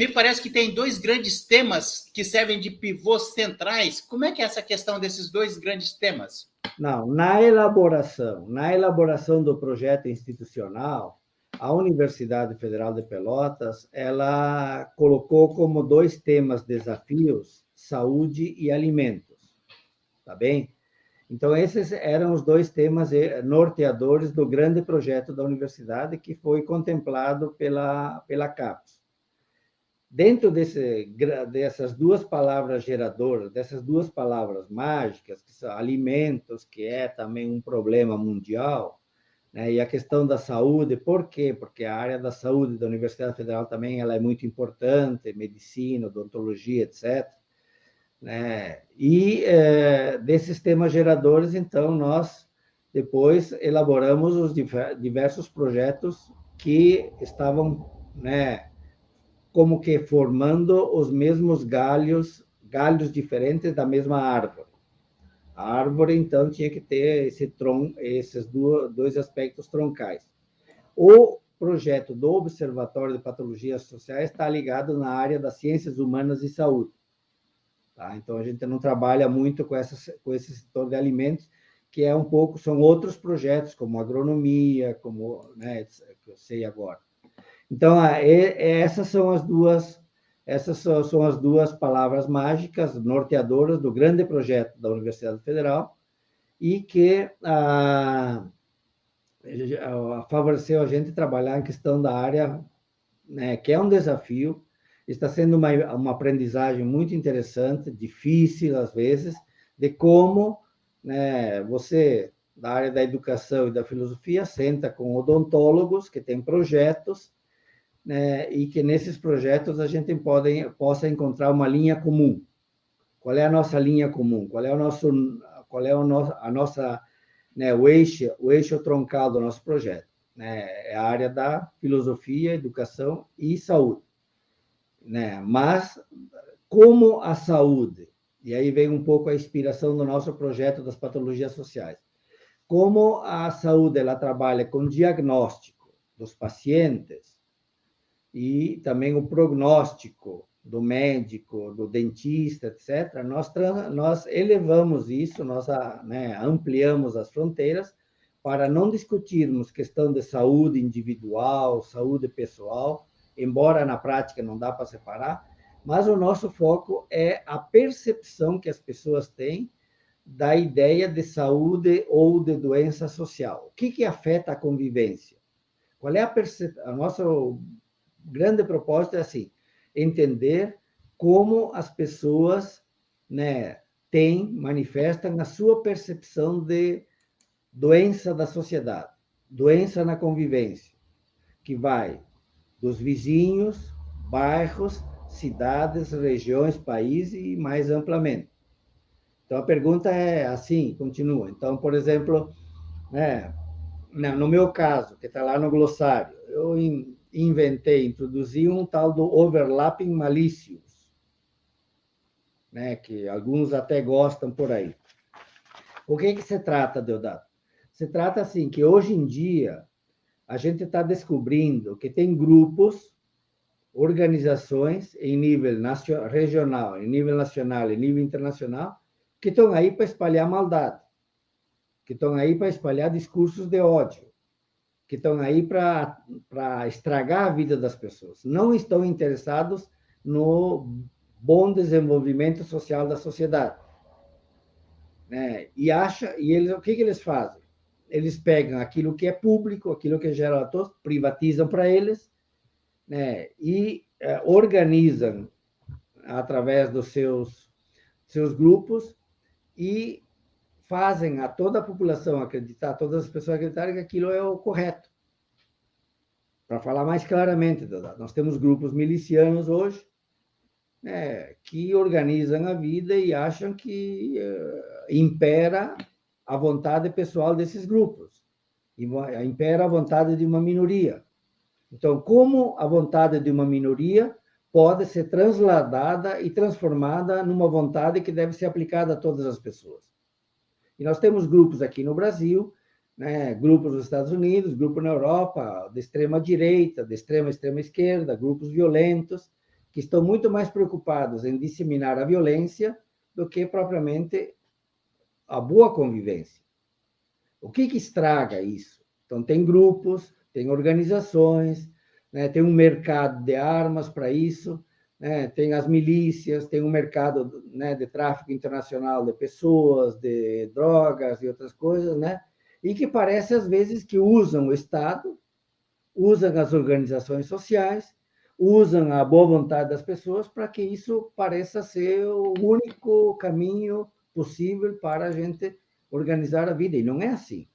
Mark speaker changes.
Speaker 1: me parece que tem dois grandes temas que servem de pivôs centrais. Como é que é essa questão desses dois grandes temas?
Speaker 2: Não, na elaboração do projeto institucional, a Universidade Federal de Pelotas, ela colocou como dois temas desafios saúde e alimentos, tá bem? Então, esses eram os dois temas norteadores do grande projeto da universidade que foi contemplado pela CAPES. Dentro dessas duas palavras geradoras, dessas duas palavras mágicas, que são alimentos, que é também um problema mundial, né? E a questão da saúde, por quê? Porque a área da saúde da Universidade Federal também ela é muito importante, medicina, odontologia, etc. Né? E desses temas geradores, então, nós depois elaboramos os diversos projetos que estavam, né, como que formando os mesmos galhos diferentes da mesma árvore. A árvore, então, tinha que ter esses dois aspectos troncais. O projeto do Observatório de Patologias Sociais está ligado na área das ciências humanas e saúde. Tá? Então, a gente não trabalha muito com esse setor de alimentos, que é um pouco, são outros projetos, como agronomia, como, né, que eu sei agora. Então, essas são as duas palavras mágicas norteadoras do grande projeto da Universidade Federal e que favoreceu a gente trabalhar em questão da área, né, que é um desafio, está sendo uma aprendizagem muito interessante, difícil às vezes, de como, né, você, da área da educação e da filosofia, senta com odontólogos que têm projetos, né, e que nesses projetos a gente possa encontrar uma linha comum. Qual é a nossa linha comum? Qual é a nossa, né, o eixo troncal do nosso projeto? Né? É a área da filosofia, educação e saúde. Né? Mas como a saúde, e aí vem um pouco a inspiração do nosso projeto das patologias sociais, como a saúde ela trabalha com diagnóstico dos pacientes, e também o prognóstico do médico, do dentista, etc., nós elevamos isso, nós, né, ampliamos as fronteiras para não discutirmos questão de saúde individual, saúde pessoal, embora na prática não dá para separar, mas o nosso foco é a percepção que as pessoas têm da ideia de saúde ou de doença social. O que afeta a convivência? Qual é a nossa grande propósito é assim, entender como as pessoas, né, manifestam a sua percepção de doença da sociedade, doença na convivência, que vai dos vizinhos, bairros, cidades, regiões, países e mais amplamente. Então, a pergunta é assim, continua. Então, por exemplo, né, no meu caso, que está lá no glossário, eu introduzi um tal do overlapping malicious, né, que alguns até gostam por aí. O que se trata, Deodato? Se trata assim, que hoje em dia a gente está descobrindo que tem grupos, organizações em nível regional, em nível nacional, em nível internacional, que estão aí para espalhar maldade, que estão aí para espalhar discursos de ódio, que estão aí para estragar a vida das pessoas. Não estão interessados no bom desenvolvimento social da sociedade. Né? E o que eles fazem? Eles pegam aquilo que é público, aquilo que é geral a todos, privatizam para eles, né? E organizam através dos seus grupos e fazem a toda a população acreditar, todas as pessoas acreditarem que aquilo é o correto. Para falar mais claramente, nós temos grupos milicianos hoje, né, que organizam a vida e acham que impera a vontade pessoal desses grupos, impera a vontade de uma minoria. Então, como a vontade de uma minoria pode ser transladada e transformada numa vontade que deve ser aplicada a todas as pessoas? E nós temos grupos aqui no Brasil, né, grupos nos Estados Unidos, grupo na Europa, de extrema direita, de extrema esquerda, grupos violentos, que estão muito mais preocupados em disseminar a violência do que propriamente a boa convivência. O que estraga isso? Então, tem grupos, tem organizações, né, tem um mercado de armas para isso, né, tem as milícias, tem um mercado, né, de tráfico internacional de pessoas, de drogas e outras coisas, né, e que parece, às vezes, que usam o Estado, usam as organizações sociais, usam a boa vontade das pessoas para que isso pareça ser o único caminho possível para a gente organizar a vida, e não é assim.